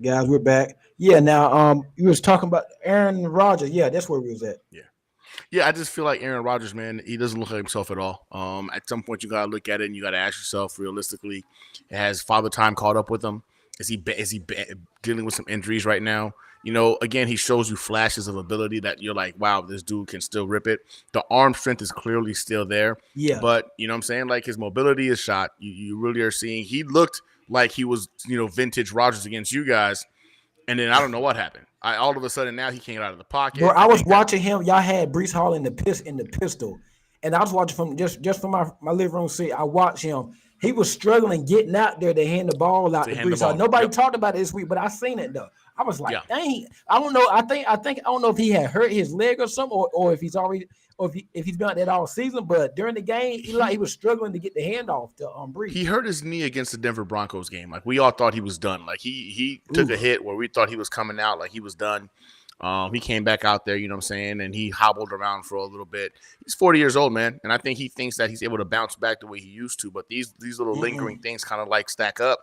Guys, we're back. Yeah, now you was talking about Aaron Rodgers. Yeah, that's where we was at. Yeah. Yeah, I just feel like Aaron Rodgers, man, he doesn't look like himself at all. At some point, you gotta look at it and you gotta ask yourself realistically: has Father Time caught up with him? Dealing with some injuries right now? Again, he shows you flashes of ability that you're like, wow, this dude can still rip it. The arm strength is clearly still there, Yeah. but you know what I'm saying? Like his mobility is shot. You really are seeing he looked like he was, vintage Rodgers against you guys, and then I don't know what happened. All of a sudden now he can't get out of the Bro, pocket. I I was think that watching him. Y'all had Brees Hall in the pistol, and I was watching from just from my living room seat. I watched him. He was struggling getting out there to hand the ball out to to hand the Brees Hall. ball. Nobody Yep. talked about it this week, but I seen it though. I was like, Yeah. dang. I don't know. I don't know if he had hurt his leg or something, or if he's already, or if he's been out there all season. But during the game, he was struggling to get the handoff to He Brees. hurt his knee against the Denver Broncos game. Like we all thought he was done. Like he took a Oof. hit where we thought he was coming out like he was done. He came back out there, you know what I'm saying, and he hobbled around for a little bit. He's 40 years old, man, and I think he thinks that he's able to bounce back the way he used to. But these little lingering Mm-mm. things kind of like stack up.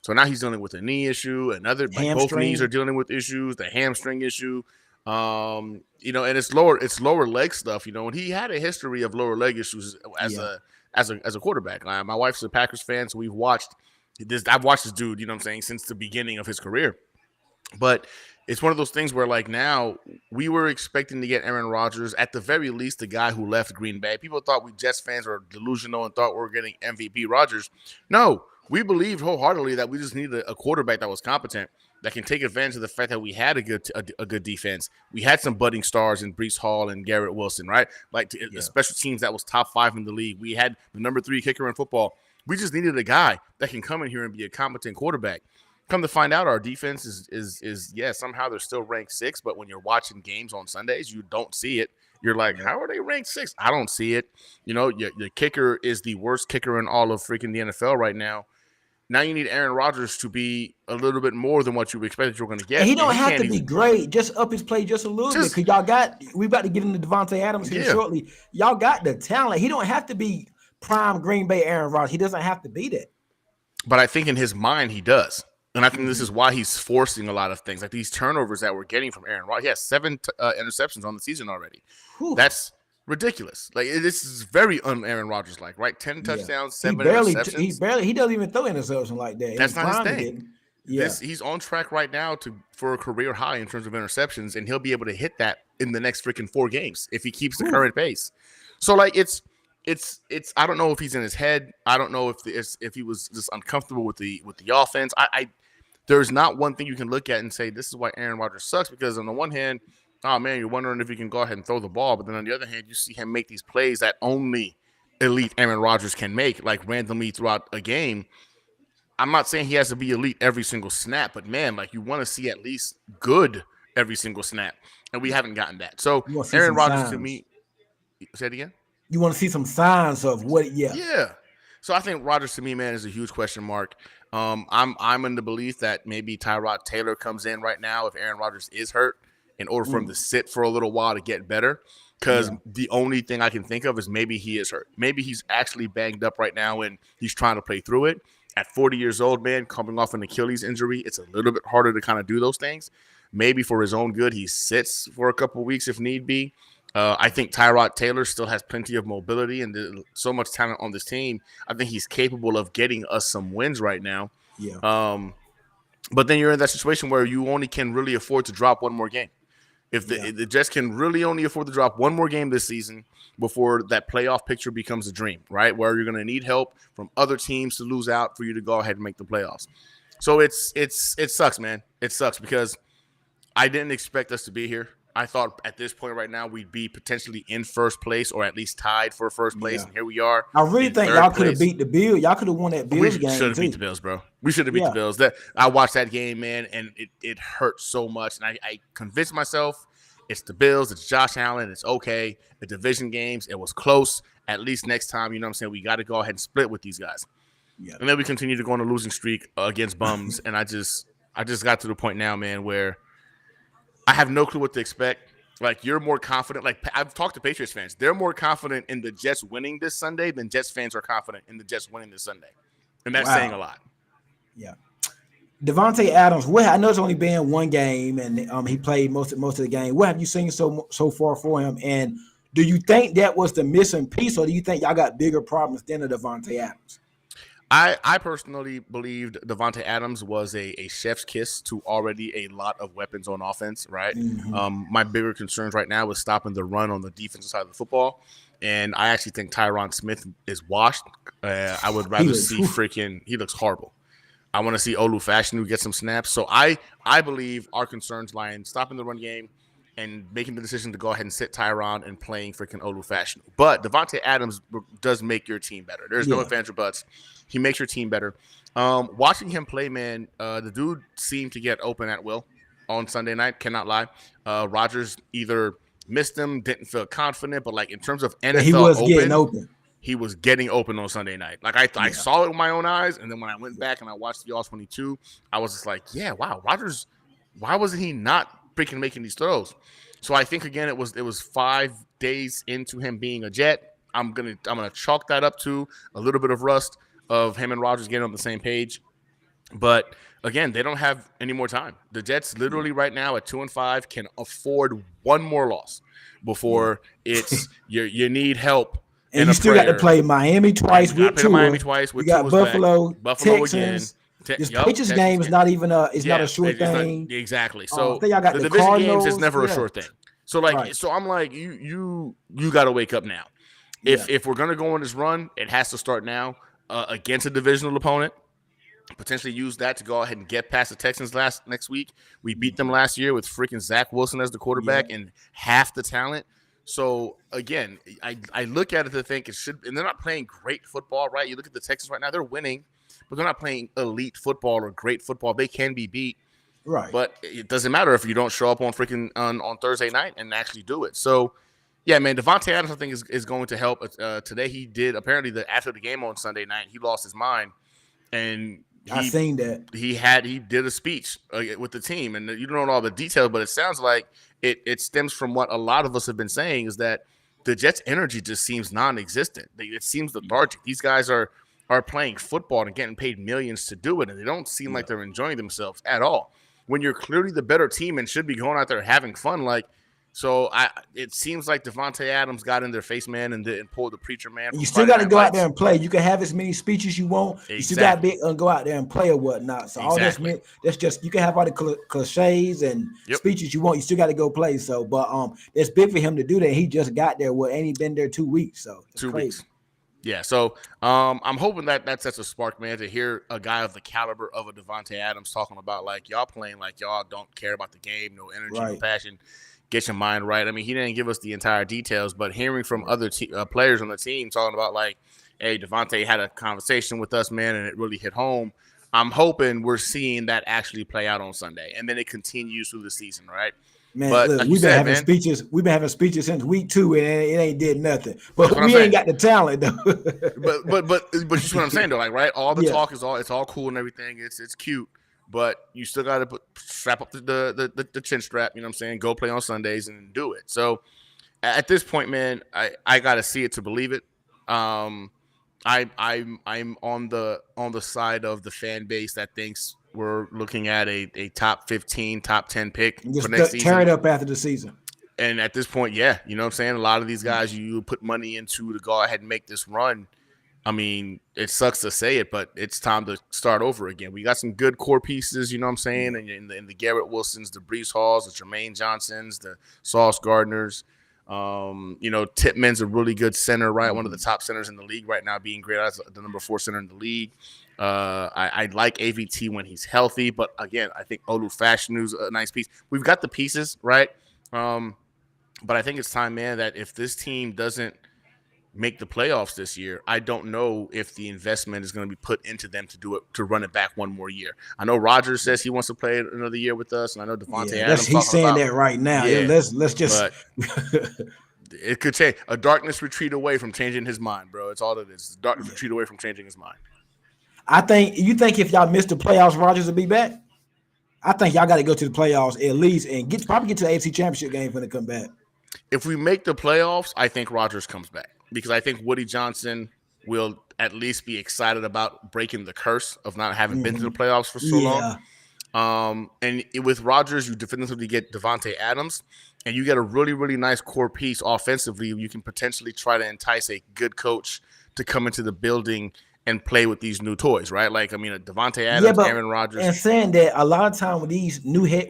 So now he's dealing with a knee issue. Another, like both knees are Hamstring. dealing with issues. The hamstring issue. And it's lower leg stuff. And he had a history of lower leg issues as Yeah. a quarterback. My wife's a Packers fan, so we've watched this. I've watched this dude, you know what I'm saying, since the beginning of his career. But it's one of those things where, like, now we were expecting to get Aaron Rodgers, at the very least, the guy who left Green Bay. People thought we Jets fans were delusional and thought we were getting MVP Rodgers. No, we believed wholeheartedly that we just needed a quarterback that was competent, that can take advantage of the fact that we had a good defense. We had some budding stars in Brees Hall and Garrett Wilson, right? Like the Yeah. special teams that was top 5 in the league. We had the number 3 kicker in football. We just needed a guy that can come in here and be a competent quarterback. Come to find out, our defense is yeah, somehow they're still ranked 6, but when you're watching games on Sundays, you don't see it. You're like, Yeah. how are they ranked 6? I don't see it. Your kicker is the worst kicker in all of freaking the NFL right now. Now you need Aaron Rodgers to be a little bit more than what you expected you were going to And get, he and don't he have can't to be even. great. Just up his play just a little bit. Just Cause we about to get into Devontae Adams here yeah, shortly. Y'all got the talent. He don't have to be prime Green Bay Aaron Rodgers. He doesn't have to be that. but I think in his mind he does, and I think this Mm-hmm. is why he's forcing a lot of things, like these turnovers that we're getting from Aaron Rodgers. He has 7 interceptions on the season already. Whew. That's ridiculous. Like this is very un-Aaron Rodgers like, right? 10 Yeah. touchdowns, He 7 barely he interceptions. barely he doesn't even throw interception like that. In his That's not his prime he thing. didn't. Yeah. This he's on track right now for a career high in terms of interceptions, and he'll be able to hit that in the next freaking 4 games if he keeps the Whew. current pace. So like it's I don't know if he's in his head. I don't know if he was just uncomfortable with the offense. I there's not one thing you can look at and say this is why Aaron Rodgers sucks, because on the one hand, oh man, you're wondering if he can go ahead and throw the ball, but then on the other hand, you see him make these plays that only elite Aaron Rodgers can make, like randomly throughout a game. I'm not saying he has to be elite every single snap, but man, like you want to see at least good every single snap, and we haven't gotten that. So You want to see Aaron some Rodgers to signs. me, say it again. You want to see some signs of what? Yeah. Yeah. So I think Rodgers to me, man, is a huge question mark. I'm in the belief that maybe Tyrod Taylor comes in right now if Aaron Rodgers is hurt, in order for him to Mm, sit for a little while to get better. Because yeah. the only thing I can think of is maybe he is hurt. Maybe he's actually banged up right now and he's trying to play through it. At 40 years old, man, coming off an Achilles injury, it's a little bit harder to kind of do those things. Maybe for his own good, he sits for a couple of weeks if need be. I think Tyrod Taylor still has plenty of mobility and so much talent on this team. I think he's capable of getting us some wins right now. Yeah. Um, but then you're in that situation where you only can really afford to drop one more game. If Yeah. the Jets can really only afford to drop one more game this season before that playoff picture becomes a dream, right? Where you're going to need help from other teams to lose out for you to go ahead and make the playoffs. So it sucks, man. It sucks because I didn't expect us to be here. I thought at this point right now we'd be potentially in first place or at least tied for first place, Yeah. and here we are I really in think third y'all could have place. beat the Bills. Y'all could have won that We Bills should game have beat too. the Bills, bro. We should have beat the Yeah. Bills. That I watched that game, man, and it hurt so much. And I convinced myself it's the Bills, it's Josh Allen, it's okay. The division games, it was close. At least next time, you know what I'm saying, we got to go ahead and split with these guys. Yeah. And then we continue to go on a losing streak against bums. And I just got to the point now, man, where I have no clue what to expect. Like, you're more confident. Like, I've talked to Patriots fans. They're more confident in the Jets winning this Sunday than Jets fans are confident in the Jets winning this Sunday. And that's saying a Wow. lot. Yeah. Devontae Adams, what I know it's only been one game, and he played most of the game. What have you seen so far for him? And do you think that was the missing piece, or do you think y'all got bigger problems than the Devontae Adams? I personally believed Devontae Adams was a chef's kiss to already a lot of weapons on offense, right? My bigger concerns right now is stopping the run on the defensive side of the football. And I actually think Tyron Smith is washed. I would rather see he looks horrible. I want to see Olu Fashanu get some snaps. So I believe our concerns lie in stopping the run game and making the decision to go ahead and sit Tyron and playing freaking Olu Fashanu. But Devontae Adams does make your team better. There's no ifs, ands, or buts. He makes your team better. Watching him play, man, the dude seemed to get open at will on Sunday night. Cannot lie. Rodgers either missed him, didn't feel confident, but like in terms of NFL he was getting open. He was getting open on Sunday night. Like I saw it with my own eyes, and then when I went back and I watched the All-22, I was just like, yeah, wow, Rodgers, why wasn't he not freaking making these throws? So I think again it was 5 days into him being a Jet. I'm gonna chalk that up to a little bit of rust of him and Rodgers getting on the same page. But again, they don't have any more time. The Jets literally right now at 2-5 can afford one more loss before it's you need help. And you still got to play Miami twice with Tua. Miami twice with you got Buffalo, Texans again. This Patriots game is not even not a sure thing. Exactly. So y'all got the division Cardinals, games is never a sure thing. So so I'm like, you got to wake up now. If we're gonna go on this run, it has to start now against a divisional opponent. Potentially use that to go ahead and get past the Texans next week. We beat them last year with freaking Zach Wilson as the quarterback and half the talent. So again, I look at it to think it should, and they're not playing great football, right? You look at the Texans right now; they're winning, but they're not playing elite football or great football. They can be beat, right? But it doesn't matter if you don't show up on freaking on Thursday night and actually do it. So, yeah, man, Devontae Adams I think is going to help. Today he did apparently after the game on Sunday night he lost his mind, and I seen that he did a speech with the team, and you don't know all the details, but it sounds like it stems from what a lot of us have been saying is that the Jets' energy just seems non-existent. It seems lethargic. These guys are playing football and getting paid millions to do it, and they don't seem like they're enjoying themselves at all. When you're clearly the better team and should be going out there having fun, it seems like Devontae Adams got in their face, man, and pulled the preacher man. You still got to go out there and play. You can have as many speeches you want. Exactly. You still got to go out there and play or whatnot. So all that's just you can have all the cliches and speeches you want. You still got to go play. So, but it's big for him to do that. He just got there. Ain't he been there 2 weeks? So 2 weeks. Yeah, so I'm hoping that sets a spark, man, to hear a guy of the caliber of a Devontae Adams talking about like y'all playing like y'all don't care about the game, no energy, no passion. Get your mind right. I mean, he didn't give us the entire details, but hearing from other players on the team talking about like, hey, Devontae had a conversation with us, man, and it really hit home. I'm hoping we're seeing that actually play out on Sunday, and then it continues through the season, right? Man, but look, we've been having speeches. We've been having speeches since week 2, and it ain't did nothing. But we ain't got the talent though. but you see what I'm saying though, like right? All the talk is it's all cool and everything. It's cute. But you still got to strap up the chin strap, you know what I'm saying? Go play on Sundays and do it. So at this point, man, I got to see it to believe it. I'm on the side of the fan base that thinks we're looking at a top 15, top 10 pick for next season. Tear it up after the season. And at this point, yeah, you know what I'm saying? A lot of these guys you put money into to go ahead and make this run. I mean, it sucks to say it, but it's time to start over again. We got some good core pieces, you know what I'm saying? And in the Garrett Wilsons, the Breece Halls, the Jermaine Johnsons, the Sauce Gardners. Tippmann's a really good center, right? One of the top centers in the league right now, being great as the number 4 center in the league. I like AVT when he's healthy, but again, I think Olu Fashanu's a nice piece. We've got the pieces, right? But I think it's time, man, that if this team doesn't make the playoffs this year, I don't know if the investment is going to be put into them to run it back one more year. I know Rodgers says he wants to play another year with us, and I know Devontae Adams. He's saying that right now. Yeah, let's just. It could change. A darkness retreat away from changing his mind, bro. It's all it is. Darkness retreat away from changing his mind. You think if y'all miss the playoffs, Rodgers will be back? I think y'all got to go to the playoffs at least and probably get to the AFC Championship game when they come back. If we make the playoffs, I think Rodgers comes back. Because I think Woody Johnson will at least be excited about breaking the curse of not having been to the playoffs for so long. And with Rodgers, you definitively get Devontae Adams, and you get a really, really nice core piece offensively. You can potentially try to entice a good coach to come into the building and play with these new toys, right? Like, I mean, Devontae Adams, but Aaron Rodgers. And saying that a lot of time when these new head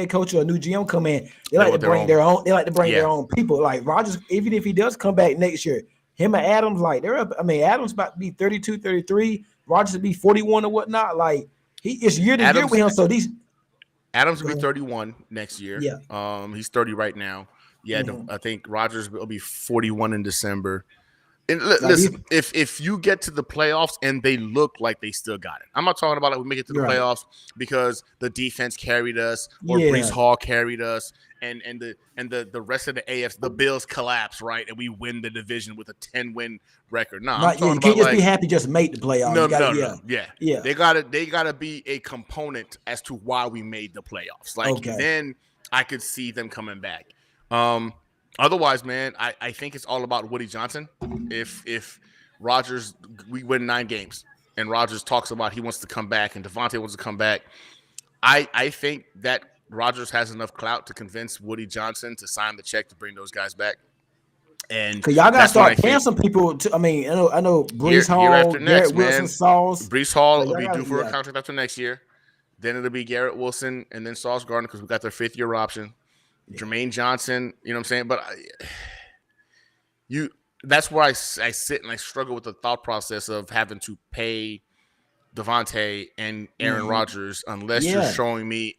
coach or new GM come in, they like to bring their own. They like to bring their own people. Like Rodgers, even if he does come back next year, him and Adams, like they're up. I mean, Adams about to be 32, 33. Rodgers will be 41 or whatnot. Like it's year to year with him. So these Adams will be 31 next year. Yeah. He's 30 right now. Yeah, I think Rodgers will be 41 in December. And listen, if you get to the playoffs and they look like they still got it, I'm not talking about like we make it to the playoffs because the defense carried us or Breece Hall carried us, and the rest of the AFC, the Bills collapse, right, and we win the division with a 10-win record. No, I'm talking you can't just be happy just make the playoffs. No. They gotta be a component as to why we made the playoffs. Like then I could see them coming back. Otherwise, man, I think it's all about Woody Johnson. If Rodgers, we win 9 games, and Rodgers talks about he wants to come back, and Devontae wants to come back, I think that Rodgers has enough clout to convince Woody Johnson to sign the check to bring those guys back. And y'all gotta start paying some people. I know Breece Hall, Garrett Wilson, Sauce. Breece Hall will be due for a contract after next year. Then it'll be Garrett Wilson and then Sauce Gardner because we got their 5th-year option. Jermaine Johnson, you know what I'm saying? But that's where I sit and I struggle with the thought process of having to pay Devontae and Aaron Rodgers unless you're showing me.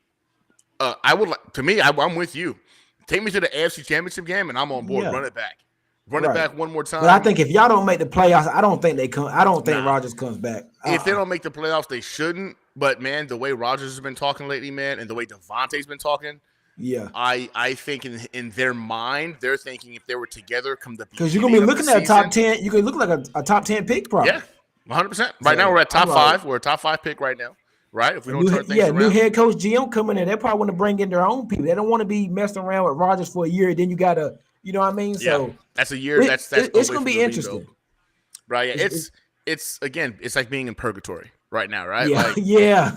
I'm with you. Take me to the AFC Championship game and I'm on board. Run it back. Run it back one more time. But I think if y'all don't make the playoffs, I don't think they come. I don't think Rodgers comes back. If they don't make the playoffs, they shouldn't. But man, the way Rodgers has been talking lately, man, and the way Devontae's been talking. Yeah, I think in their mind, they're thinking if they were together, come the because you're gonna be looking at a top 10. You could look like a top 10 pick, probably. Yeah, 100%. Right now, we're at top 5. We're a top 5 pick right now, right? If we don't turn things around. New head coach GM coming in, they probably want to bring in their own people. They don't want to be messing around with Rodgers for a year. Then you gotta, you know what I mean? So that's a year. That's it's gonna be interesting, right? Yeah, it's again, it's like being in purgatory right now, right? Yeah.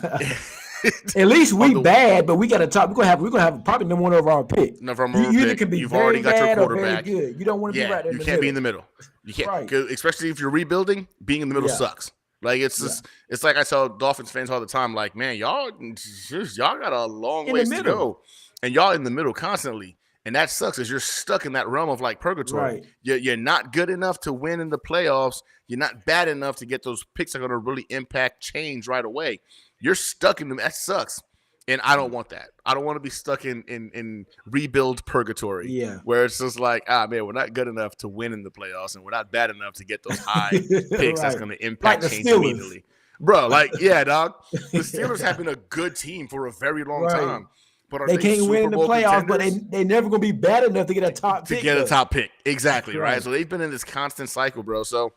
At least we bad, but we got to talk. We're gonna have probably number one overall pick. You can be You've already got your quarterback. Good. You don't want to be right there. You can't be in the middle. You can't, especially if you're rebuilding. Being in the middle sucks. Like it's like I tell Dolphins fans all the time. Like, man, y'all got a long ways to go, and y'all in the middle constantly, and that sucks. Because you're stuck in that realm of like purgatory. Right. You're not good enough to win in the playoffs. You're not bad enough to get those picks that are going to really impact change right away. You're stuck in them. That sucks. And I don't want that. I don't want to be stuck in rebuild purgatory. Yeah. Where it's just like, man, we're not good enough to win in the playoffs and we're not bad enough to get those high picks that's going to impact change immediately. Bro, dog. The Steelers have been a good team for a very long time. But they can't win in the playoffs, but they never going to be bad enough to get a top pick. A top pick. Exactly, right? So they've been in this constant cycle, bro. So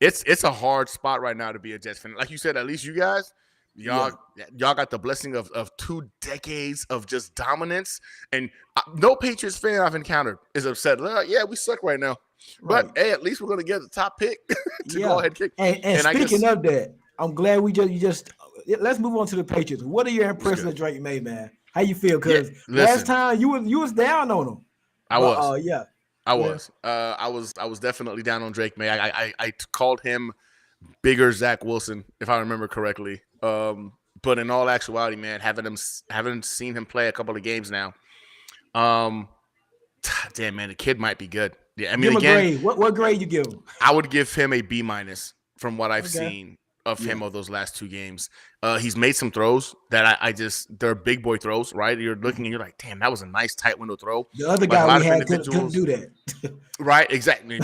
it's a hard spot right now to be a Jets fan. Like you said, at least you guys, y'all got the blessing of 2 decades of just dominance, and no Patriots fan I've encountered is upset. Yeah, we suck right now, but hey, at least we're gonna get the top pick to go ahead and kick. And speaking of that, I'm glad let's move on to the Patriots. What are your impressions of Drake May, man? How you feel? Because last time you was down on him. I was definitely down on Drake May. I called him bigger Zach Wilson, if I remember correctly. But in all actuality, man, having seen him play a couple of games now, damn, man, the kid might be good. Yeah, I mean, give him a grade. What grade you give him? I would give him a B- from what I've seen of him of those last 2 games. He's made some throws that they're big boy throws, right? You're looking and you're like, damn, that was a nice tight window throw. The other guy we had couldn't do that. Right, exactly,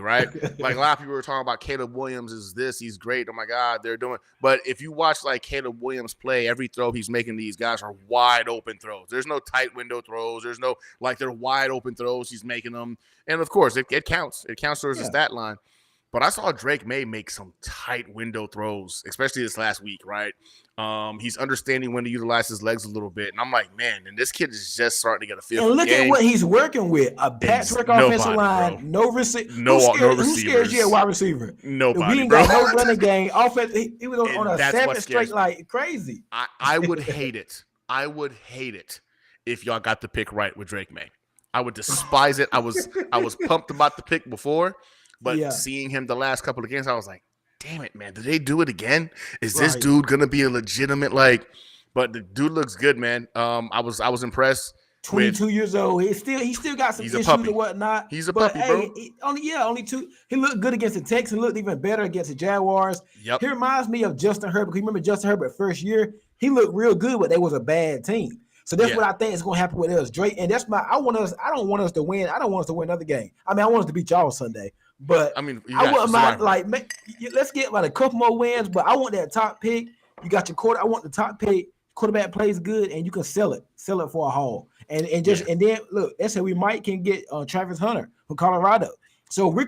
right? Like a lot of people were talking about Caleb Williams he's great. Oh my God, they're doing. But if you watch like Caleb Williams play, every throw he's making, these guys are wide open throws. There's no tight window throws. There's no they're wide open throws. He's making them, and of course it counts. It counts towards the stat line. But I saw Drake May make some tight window throws, especially this last week, right? He's understanding when to utilize his legs a little bit. And I'm like, man, and this kid is just starting to get a feel. And look at what he's working with. A patchwork offensive line, bro. no receiver. No Who scares you at wide receiver? Nobody, we ain't bro. got no running game. Offense, he was on a 7 straight, like crazy. I would hate it. I would hate it if y'all got the pick right with Drake May. I would despise it. I was pumped about the pick before, but seeing him the last couple of games, I was like, damn it, man. Did they do it again? Is this dude gonna be a legitimate but the dude looks good, man. I was impressed. 22 years old. He still got some issues and whatnot. He's a puppy, bro. Only 2. He looked good against the Texans. Looked even better against the Jaguars. Yep. He reminds me of Justin Herbert. You remember Justin Herbert first year? He looked real good, but they was a bad team. So that's what I think is going to happen with us. Drake, and that's I don't want us to win. I don't want us to win another game. I mean, I want us to beat y'all Sunday. But I wouldn't mind, let's get a couple more wins, but I want that top pick. You got your quarter. I want the top pick. Quarterback plays good, and you can sell it for a haul. And then look, that's how we can get Travis Hunter from Colorado. So he's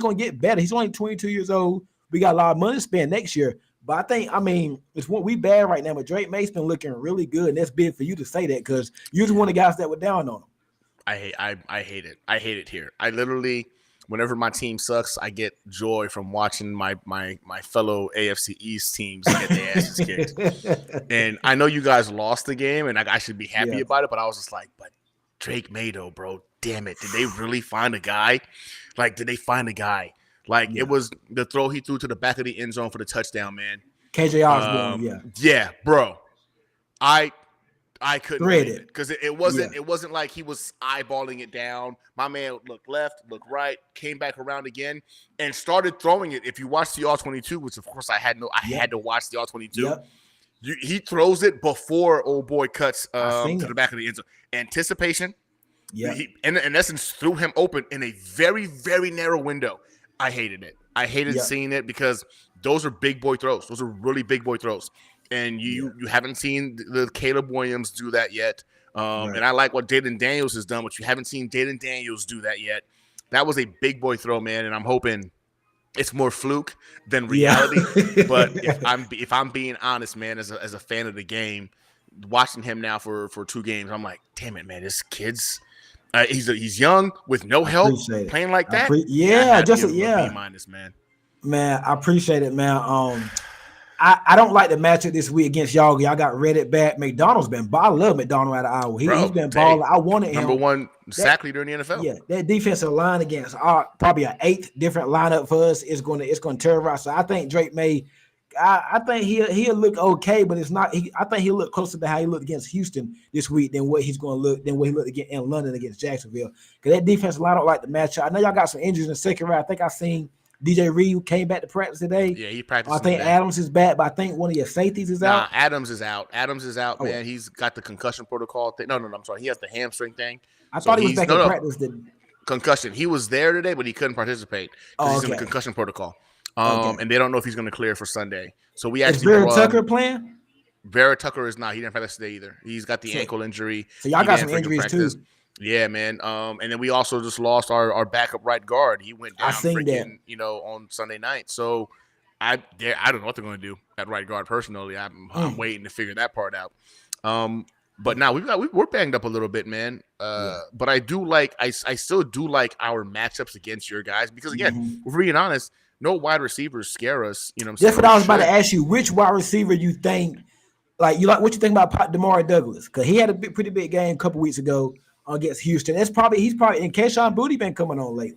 gonna get better. He's only 22 years old. We got a lot of money to spend next year. But it's what we bad right now. But Drake May's been looking really good, and that's big for you to say that because you're one of the guys that were down on him. I hate it. I hate it here. I literally, whenever my team sucks, I get joy from watching my fellow AFC East teams get their asses kicked. And I know you guys lost the game, and I should be happy about it. But I was just like, but Drake May, though, bro, damn it, did they really find a guy? Did they find a guy? It was the throw he threw to the back of the end zone for the touchdown, man. KJ Osborne, yeah, bro. I couldn't read it because it wasn't Yeah. it wasn't like he was eyeballing it down. My man looked left, looked right, came back around again, and started throwing it. If you watch the All-22, which of course I had to watch the All-22. Yep. He throws it before old boy cuts to the back of the end zone. Anticipation. Yeah. He, in essence, threw him open in a very, very narrow window. I hated it. I hated seeing it because those are big boy throws. Those are really big boy throws. And you haven't seen the Caleb Williams do that yet. And I like what Jayden Daniels has done, but you haven't seen Jayden Daniels do that yet. That was a big boy throw, man, and I'm hoping it's more fluke than reality. But if I'm being honest, man, as a fan of the game, watching him now for 2 games, I'm like, damn it, man, this kid's he's young with no help playing like that. B-, man. Man, I appreciate it, man. I don't like the matchup this week against y'all. Y'all got Reddit back. McDonald's been I love McDonald out of Iowa. He's been balling. I wanted him. Number 1 sack leader in the NFL. Yeah, that defensive line against probably an 8th different lineup for us is going to terrorize. So I think Drake May. I think he'll look okay, but it's not. I think he'll look closer to how he looked against Houston this week than what he's going to look than what he looked again in London against Jacksonville. Because that defensive line don't like the matchup. I know y'all got some injuries in the second round. I think I seen DJ Reed came back to practice today. Yeah, he practiced. I think Adams is back, but I think one of your safeties is out. Adams is out. Man. He's got the concussion protocol thing. No, I'm sorry. He has the hamstring thing. I thought he was back in practice. Concussion. He was there today, but he couldn't participate because he's in the concussion protocol. And they don't know if he's going to clear for Sunday. So we actually. Is Vera Tucker playing? Vera Tucker is not. He didn't practice today either. He's got the ankle injury. So y'all got some injuries too. Yeah, man. And then we also just lost our backup right guard. He went down on Sunday night. So I don't know what they're going to do at right guard. Personally, I'm waiting to figure that part out. But now we're banged up a little bit, man. But I still do like our matchups against your guys because again, if we're being honest, no wide receivers scare us. You know what I'm saying? That's what I was about to ask you. Which wide receiver you think? What you think about Damari Douglas? Because he had a pretty big game a couple weeks ago against Houston. He's probably and Keyshawn Booty been coming on lately.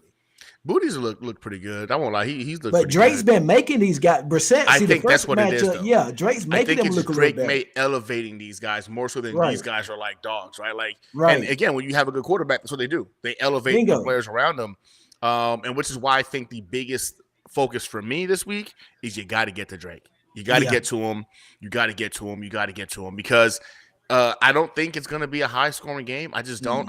Booty's look pretty good. I won't lie. He's looked. But Drake's been making these guys. Brissett. I think that's what it is. Though. Yeah, Drake's making them look a little better. Drake elevating these guys more so than these guys are like dogs, right? And again, when you have a good quarterback, that's what they do. They elevate the players around them, and which is why I think the biggest focus for me this week is you got to get to Drake. You got to get to him. You got to get to him. You got to get to him because I don't think it's going to be a high scoring game. I just don't.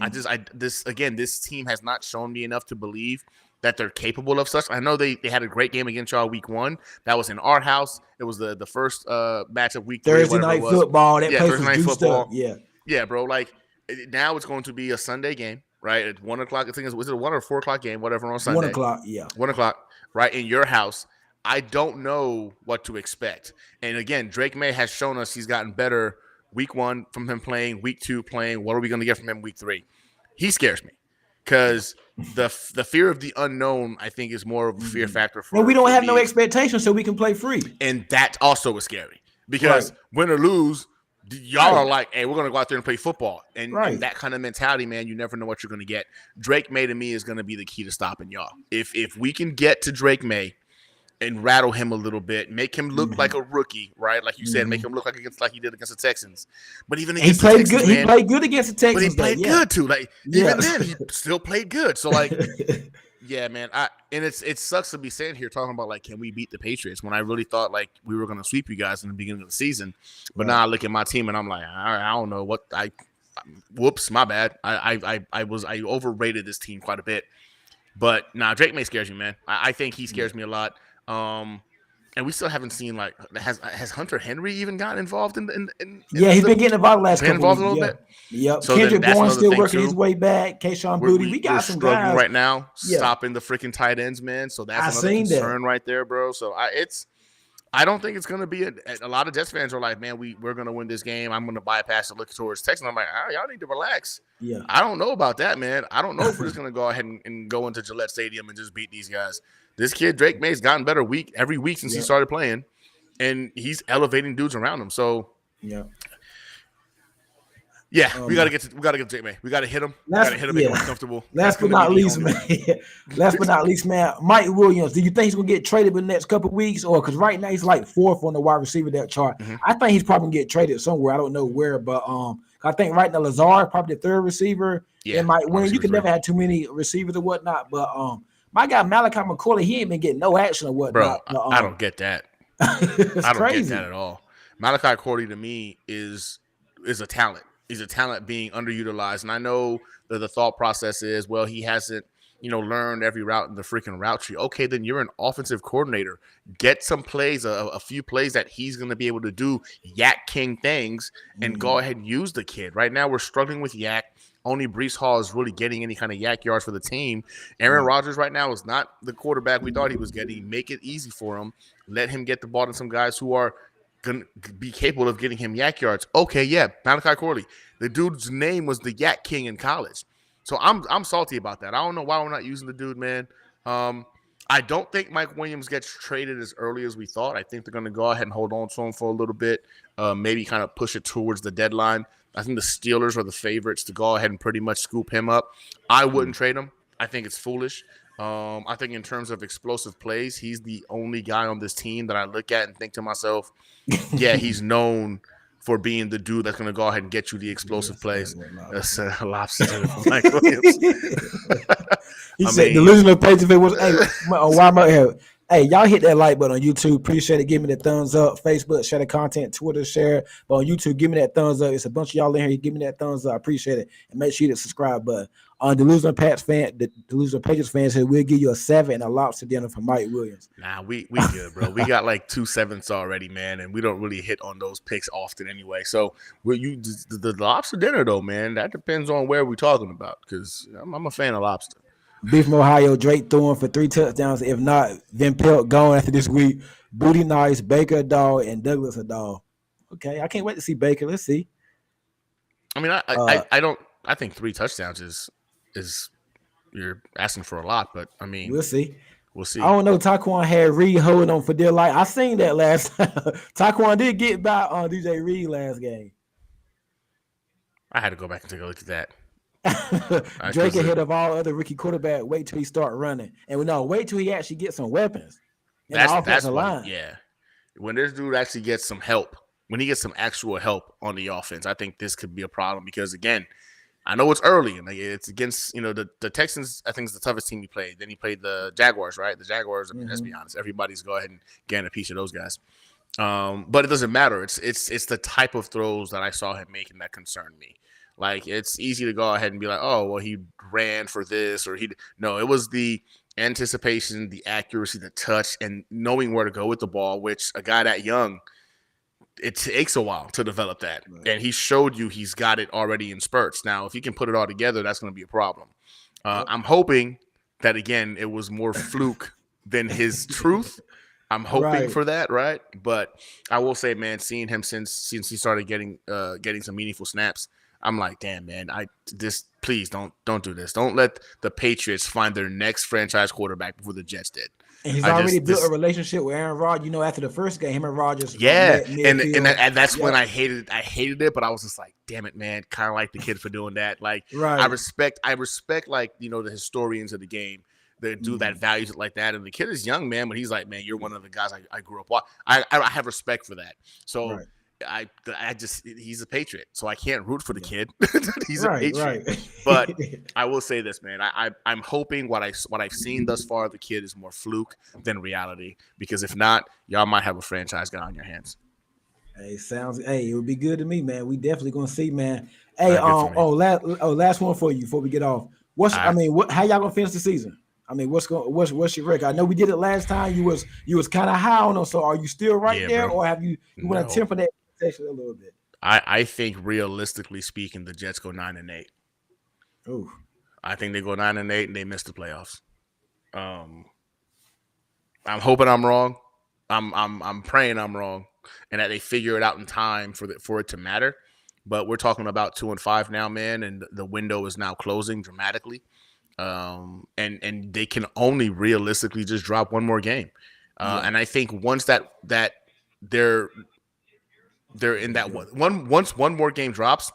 This team has not shown me enough to believe that they're capable of such. I know they had a great game against y'all week 1. That was in our house. It was the first match of week 3. Thursday night football. Thursday night football. Up. Yeah, bro. Now it's going to be a Sunday game, right? At 1:00. I think was it a 1 or 4 o'clock game, whatever on Sunday. 1 o'clock. Yeah, 1 o'clock. right, in your house, I don't know what to expect. And again, Drake May has shown us he's gotten better week 1 from him playing, week 2 playing. What are we going to get from him week 3? He scares me because the fear of the unknown, I think, is more of a fear factor for. And we don't have me. no expectations, so we can play free. And that also is scary because win or lose, y'all are like, hey, we're going to go out there and play football. And that kind of mentality, man, you never know what you're going to get. Drake May, to me, is going to be the key to stopping y'all. If we can get to Drake May and rattle him a little bit, make him look like a rookie, right? Like you said, make him look like he did against the Texans. But even against he played the Texans, good. Man, he played good against the Texans. But he played good too. Like even then, he still played good. So like, yeah, man. It sucks to be sitting here talking about like, can we beat the Patriots when I really thought like we were going to sweep you guys in the beginning of the season. But now I look at my team and I'm like, I don't know what whoops, my bad. I overrated this team quite a bit. But Drake May scares you, man. I think he scares me a lot. And we still haven't seen like has Hunter Henry even gotten involved in he's been getting involved last couple involved weeks. A little bit. Yep. So Kendrick Bourne still working too. his way back. Kayshawn Booty. We got some struggling guys right now, stopping the freaking tight ends, man. So that's another concern right there, bro. So I don't think it's gonna be a lot of Jets fans are like, man, we're gonna win this game. I'm gonna bypass and look towards Texas. I'm like, y'all need to relax. Yeah. I don't know about that, man. I don't know if we're just gonna go ahead and go into Gillette Stadium and just beat these guys. This kid Drake May's gotten better every week since he started playing, and he's elevating dudes around him. So we gotta get Drake May. We gotta hit him. We gotta hit him, make him uncomfortable. Last but not least, man. Mike Williams. Do you think he's gonna get traded in the next couple of weeks, or because right now he's like 4th on the wide receiver depth chart? I think he's probably gonna get traded somewhere. I don't know where, but I think right now Lazard probably the 3rd receiver. Yeah, Mike Williams. You can never have too many receivers or whatnot, but my guy Malachi McCoy, he ain't been getting no action or whatnot. Bro, I don't get that. I don't get that at all. Malachi Cordy to me is a talent. He's a talent being underutilized, and I know that the thought process is, well, he hasn't, learned every route in the freaking route tree. Okay, then you're an offensive coordinator. Get some plays, a few plays that he's going to be able to do Yak King things, and go ahead and use the kid. Right now, we're struggling with Yak. Only Breece Hall is really getting any kind of yak yards for the team. Aaron Rodgers right now is not the quarterback we thought he was getting. Make it easy for him. Let him get the ball to some guys who are going to be capable of getting him yak yards. Okay, yeah, Malachi Corley. The dude's name was the Yak King in college. So I'm salty about that. I don't know why we're not using the dude, man. I don't think Mike Williams gets traded as early as we thought. I think they're going to go ahead and hold on to him for a little bit, maybe kind of push it towards the deadline. I think the Steelers are the favorites to go ahead and pretty much scoop him up. I wouldn't trade him. I think it's foolish. I think in terms of explosive plays, he's the only guy on this team that I look at and think to myself, yeah, he's known for being the dude that's going to go ahead and get you the explosive plays. That's a lobster from Mike Williams. He said, delusional page of it was, why am I here? Hey, y'all hit that like button on YouTube. Appreciate it. Give me that thumbs up. Facebook, share the content. Twitter, share. But on YouTube, give me that thumbs up. It's a bunch of y'all in here. Give me that thumbs up. I appreciate it. And make sure you hit the subscribe button. On Delusional Patriots fans said we'll give you a 7 and a lobster dinner for Mike Williams. Nah, we good, bro. We got like 2 7s already, man, and we don't really hit on those picks often anyway. So the lobster dinner though, man, that depends on where we're talking about because I'm a fan of lobster. Beef from Ohio, Drake throwing for 3 touchdowns. If not, Van Pelt gone after this week. Booty Nice, Baker a dog, and Douglas a dog. Okay, I can't wait to see Baker. Let's see. I mean, I think 3 touchdowns is you're asking for a lot, but I mean, we'll see. I don't know. Taquan had Reed holding on for dear life. I seen that last time. Taquan did get by on DJ Reed last game. I had to go back and take a look at that. Drake ahead of all other rookie quarterback. Wait till he start running, and wait till he actually gets some weapons. That's line. Yeah. When this dude actually gets some help, when he gets some actual help on the offense, I think this could be a problem because again, I know it's early and it's against the Texans. I think it's the toughest team he played. Then he played the Jaguars, right? The Jaguars. I mean, let's be honest, everybody's go ahead and get a piece of those guys. But it doesn't matter. It's the type of throws that I saw him making that concerned me. Like, it's easy to go ahead and be like, oh, well, he ran for this or no, it was the anticipation, the accuracy, the touch, and knowing where to go with the ball, which a guy that young, it takes a while to develop that. Right. And he showed you he's got it already in spurts. Now, if he can put it all together, that's going to be a problem. I'm hoping that, again, it was more fluke than his truth. I'm hoping for that, right? But I will say, man, seeing him since he started getting some meaningful snaps, I'm like, damn, man, please don't do this. Don't let the Patriots find their next franchise quarterback before the Jets did. And he's already built a relationship with Aaron Rodgers. After the first game, him and Rodgers, and that's when I hated it. But I was just like, damn it, man, kind of like the kid for doing that. Like, I respect like the historians of the game that do that values it like that. And the kid is young, man, but he's like, man, you're one of the guys I grew up with. I have respect for that. So. Right. I just he's a Patriot, so I can't root for the kid. He's a Patriot. But I will say this, man. I'm hoping what I've seen thus far, the kid is more fluke than reality. Because if not, y'all might have a franchise guy on your hands. Hey, it would be good to me, man. We definitely gonna see, man. Hey, last one for you before we get off. How y'all gonna finish the season? I mean, what's your record? I know we did it last time. You was kind of high on them. So are you still right there, bro. Or have you want to temper that a little bit? I think realistically speaking, the Jets go 9-8. Ooh. I think they go 9-8 and they miss the playoffs. I'm hoping I'm wrong. I'm praying I'm wrong, and that they figure it out in time for it to matter. But we're talking about 2-5 now, man, and the window is now closing dramatically. And they can only realistically just drop one more game. And I think once that they're in that once one more game drops,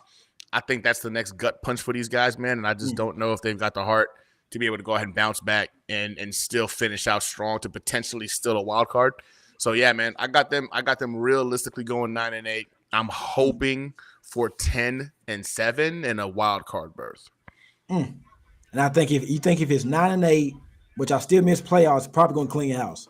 I think that's the next gut punch for these guys, man. And I just don't know if they've got the heart to be able to go ahead and bounce back and still finish out strong to potentially still a wild card. So yeah, man, I got them realistically going 9-8. I'm hoping for 10-7 and a wild card berth. And I think if it's 9-8, which I still miss playoffs, probably gonna clean house.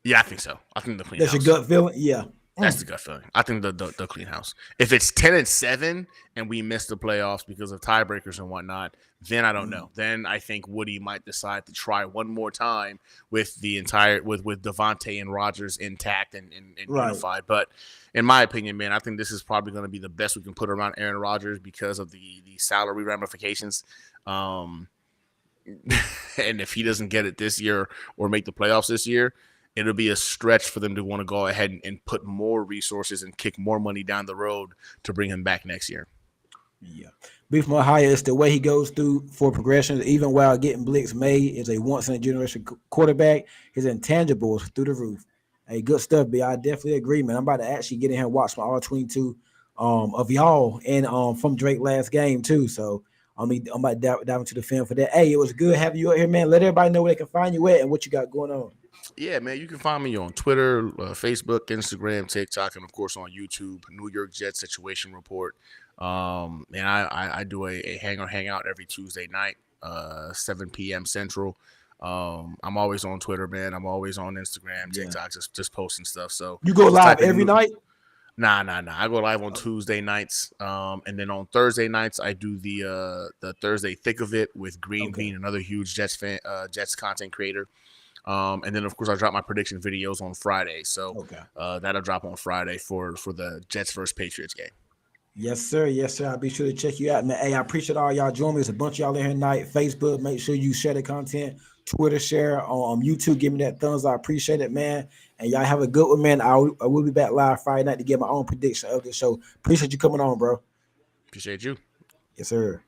Yeah, I think so. I think the clean house. That's your gut feeling? Yeah. That's the gut feeling. I think the clean house. If it's 10-7 and we miss the playoffs because of tiebreakers and whatnot, then I don't know. Then I think Woody might decide to try one more time with with Devontae and Rodgers intact and unified. But in my opinion, man, I think this is probably going to be the best we can put around Aaron Rodgers because of the salary ramifications. And if he doesn't get it this year or make the playoffs this year, it'll be a stretch for them to want to go ahead and put more resources and kick more money down the road to bring him back next year. Yeah. Beef Mahaya is the way he goes through for progression, even while getting blitz made, is a once-in-a-generation quarterback. His intangibles through the roof. Hey, good stuff, B. I definitely agree, man. I'm about to actually get in here and watch my all-22 of y'all and from Drake last game, too. So I'm about to dive into the film for that. Hey, it was good having you out here, man. Let everybody know where they can find you at and what you got going on. Yeah, man, you can find me on Twitter, Facebook, Instagram, TikTok, and of course on YouTube. New York Jets Situation Report. And I do a hangout every Tuesday night, 7 p.m. Central. I'm always on Twitter, man. I'm always on Instagram, TikTok, just posting stuff. So you go live every night? Nah. I go live on Tuesday nights, and then on Thursday nights I do the Thursday Thick of It with Green Bean, another huge Jets fan, Jets content creator. And then, of course, I drop my prediction videos on Friday. So that'll drop on Friday for the Jets versus Patriots game. Yes, sir. I'll be sure to check you out, man. Hey, I appreciate all y'all joining me. There's a bunch of y'all in here tonight. Facebook, make sure you share the content. Twitter, share on YouTube. Give me that thumbs. I appreciate it, man. And y'all have a good one, man. I will be back live Friday night to get my own prediction of the show. Appreciate you coming on, bro. Appreciate you. Yes, sir.